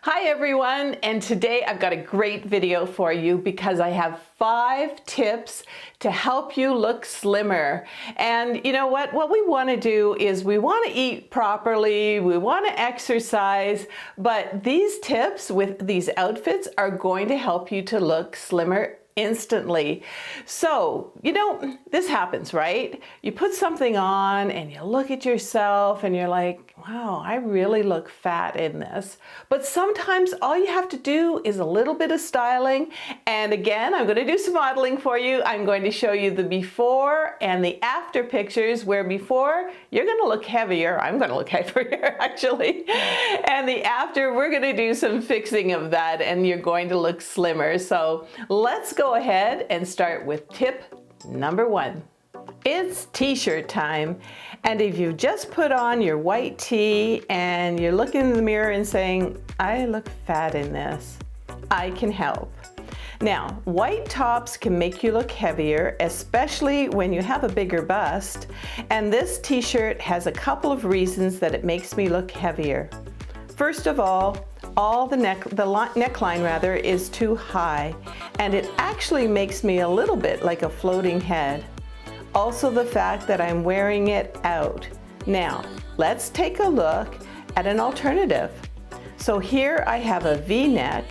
Hi everyone, and today I've got a great video for you because I have 5 tips to help you look slimmer. And you know what we want to do is we want to eat properly, we want to exercise, but these tips with these outfits are going to help you to look slimmer instantly. So, this happens, right? You put something on and you look at yourself and you're like, wow, I really look fat in this. But sometimes all you have to do is a little bit of styling. And again, I'm going to do some modeling for you. I'm going to show you the before and the after pictures, where before you're going to look heavier. I'm going to look heavier actually. And the after, we're going to do some fixing of that and you're going to look slimmer. So let's go ahead and start with tip number 1. It's t-shirt time, and if you've just put on your white tee and you're looking in the mirror and saying, I look fat in this, I can help. Now, white tops can make you look heavier, especially when you have a bigger bust, and this t-shirt has a couple of reasons that it makes me look heavier. First of all the neckline is too high, and it actually makes me a little bit like a floating head. Also the fact that I'm wearing it out. Now, let's take a look at an alternative. So here I have a V-neck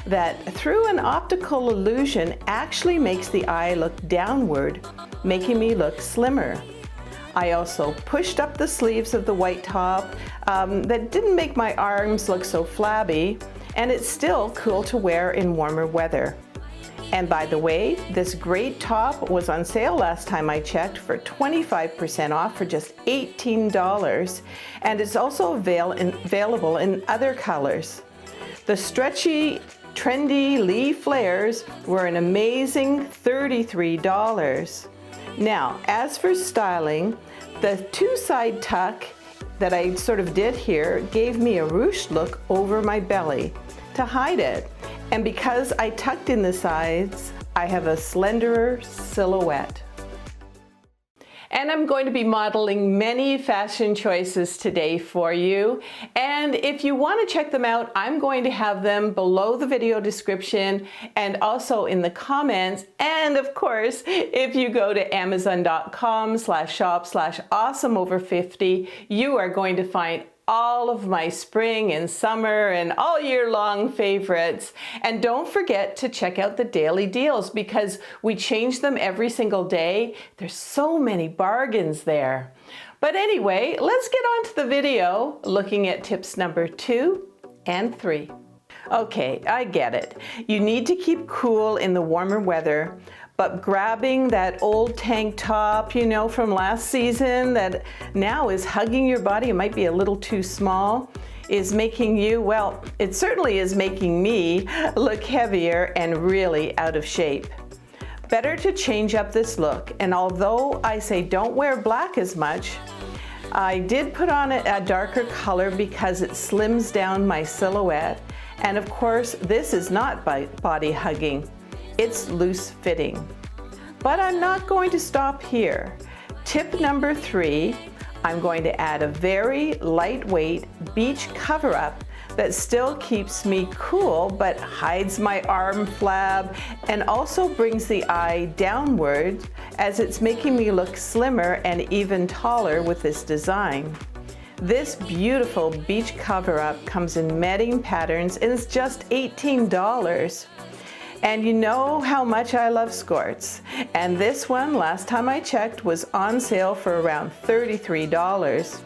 that through an optical illusion actually makes the eye look downward, making me look slimmer. I also pushed up the sleeves of the white top that didn't make my arms look so flabby, and it's still cool to wear in warmer weather. And by the way, this great top was on sale last time I checked for 25% off for just $18, and it's also available in other colors. The stretchy, trendy Lee flares were an amazing $33. Now, as for styling, the two-side tuck that I sort of did here gave me a ruched look over my belly to hide it. And because I tucked in the sides, I have a slenderer silhouette. And I'm going to be modeling many fashion choices today for you. And if you want to check them out, I'm going to have them below the video description and also in the comments. And of course, if you go to amazon.com/shop/awesomeover50, you are going to find all of my spring and summer and all year long favorites. And don't forget to check out the daily deals because we change them every single day. There's so many bargains there. But anyway, let's get on to the video looking at tips number 2 and 3. Okay, I get it. You need to keep cool in the warmer weather, but grabbing that old tank top, from last season that now is hugging your body, it might be a little too small, is making you, well, it certainly is making me look heavier and really out of shape. Better to change up this look, and although I say don't wear black as much, I did put on a darker color because it slims down my silhouette, and of course this is not body hugging. It's loose fitting. But I'm not going to stop here. Tip number 3, I'm going to add a very lightweight beach cover-up that still keeps me cool but hides my arm flab and also brings the eye downward as it's making me look slimmer and even taller with this design. This beautiful beach cover-up comes in matting patterns and it's just $18. And you know how much I love skirts. And this one, last time I checked, was on sale for around $33.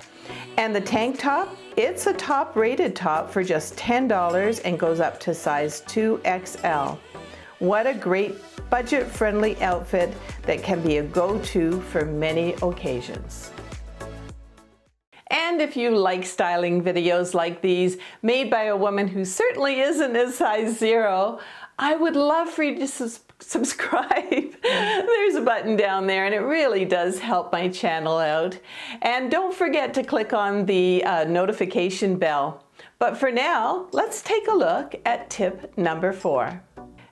And the tank top, it's a top-rated top for just $10 and goes up to size 2XL. What a great budget-friendly outfit that can be a go-to for many occasions. And if you like styling videos like these, made by a woman who certainly isn't a size 0, I would love for you to subscribe. There's a button down there and it really does help my channel out. And don't forget to click on the notification bell. But for now, let's take a look at tip number 4.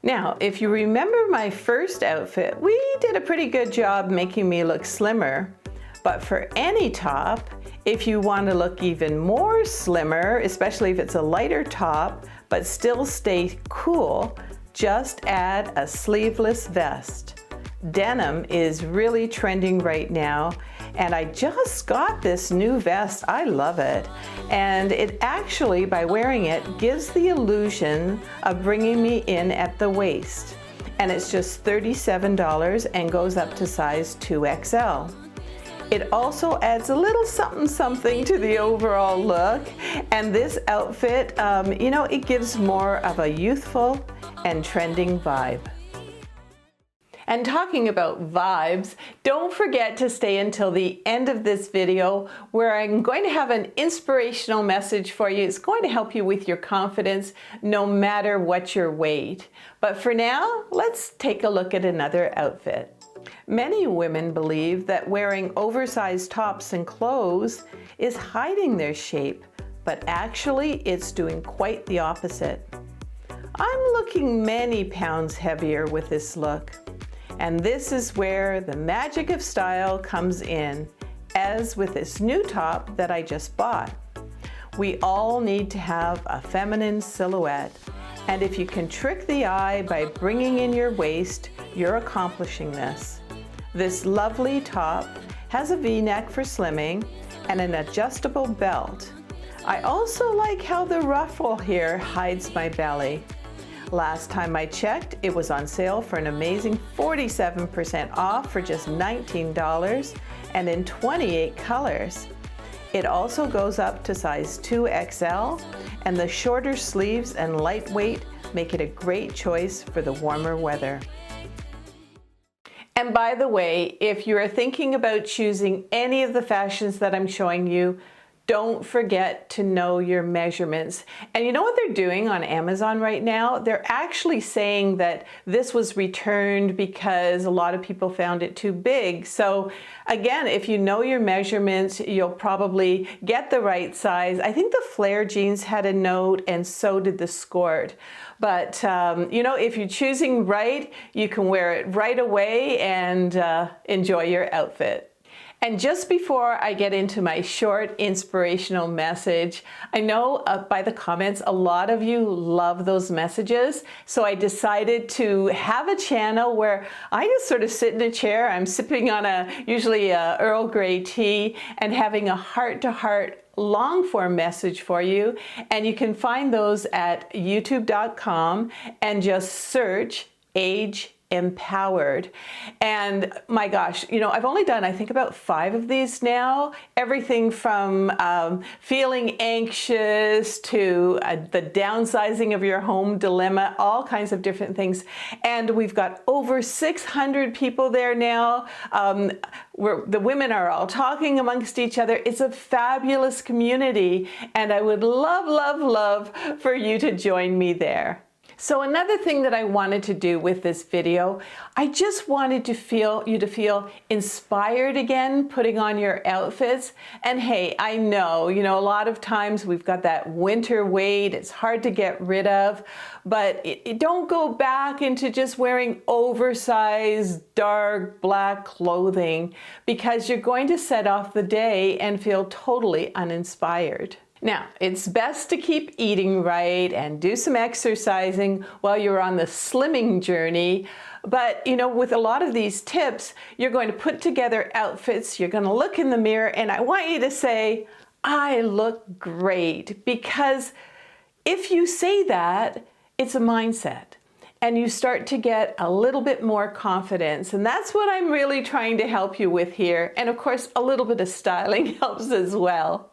Now, if you remember my first outfit, we did a pretty good job making me look slimmer. But for any top, if you want to look even more slimmer, especially if it's a lighter top, but still stay cool, just add a sleeveless vest. Denim is really trending right now, and I just got this new vest. I love it. And it actually, by wearing it, gives the illusion of bringing me in at the waist. And it's just $37 and goes up to size 2XL. It also adds a little something to the overall look. And this outfit, you know, it gives more of a youthful and trending vibe. And talking about vibes, don't forget to stay until the end of this video where I'm going to have an inspirational message for you. It's going to help you with your confidence no matter what your weight. But for now, let's take a look at another outfit. Many women believe that wearing oversized tops and clothes is hiding their shape, but actually it's doing quite the opposite. I'm looking many pounds heavier with this look. And this is where the magic of style comes in, as with this new top that I just bought. We all need to have a feminine silhouette, and if you can trick the eye by bringing in your waist, you're accomplishing this. This lovely top has a V-neck for slimming and an adjustable belt. I also like how the ruffle here hides my belly. Last time I checked, it was on sale for an amazing 47% off for just $19 and in 28 colors. It also goes up to size 2XL, and the shorter sleeves and lightweight make it a great choice for the warmer weather. And by the way, if you are thinking about choosing any of the fashions that I'm showing you, don't forget to know your measurements. And you know what they're doing on Amazon right now? They're actually saying that this was returned because a lot of people found it too big. So again, if you know your measurements, you'll probably get the right size. I think the flare jeans had a note, and so did the skirt. But you know, if you're choosing right, you can wear it right away and enjoy your outfit. And just before I get into my short inspirational message, I know by the comments, a lot of you love those messages. So I decided to have a channel where I just sort of sit in a chair. I'm sipping on usually a Earl Grey tea and having a heart-to-heart long form message for you. And you can find those at youtube.com and just search Age Empowered. And my gosh, you know, I've only done, I think, about 5 of these now. Everything from feeling anxious to the downsizing of your home dilemma, all kinds of different things. And we've got over 600 people there now. The women are all talking amongst each other. It's a fabulous community, and I would love, love, love for you to join me there. So another thing that I wanted to do with this video, I just wanted to you to feel inspired again, putting on your outfits. And hey, I know, you know, a lot of times we've got that winter weight, it's hard to get rid of, but don't go back into just wearing oversized, dark, black clothing, because you're going to set off the day and feel totally uninspired. Now, it's best to keep eating right and do some exercising while you're on the slimming journey. But, you know, with a lot of these tips, you're going to put together outfits, you're going to look in the mirror, and I want you to say, I look great. Because if you say that, it's a mindset. And you start to get a little bit more confidence. And that's what I'm really trying to help you with here. And of course, a little bit of styling helps as well.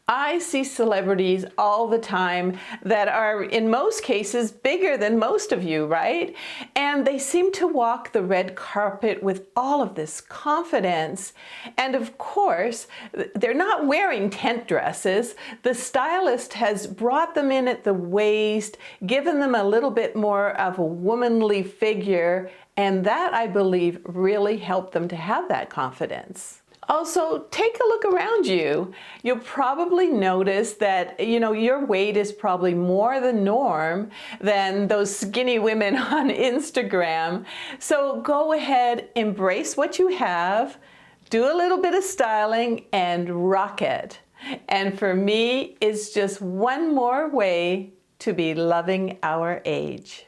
I see celebrities all the time that are, in most cases, bigger than most of you, right? And they seem to walk the red carpet with all of this confidence. And of course, they're not wearing tent dresses. The stylist has brought them in at the waist, given them a little bit more of a womanly figure, and that, I believe, really helped them to have that confidence. Also, take a look around you. You'll probably notice that, you know, your weight is probably more the norm than those skinny women on Instagram. So go ahead, embrace what you have. do a little bit of styling, and rock it. And for me, it's just one more way to be loving our age.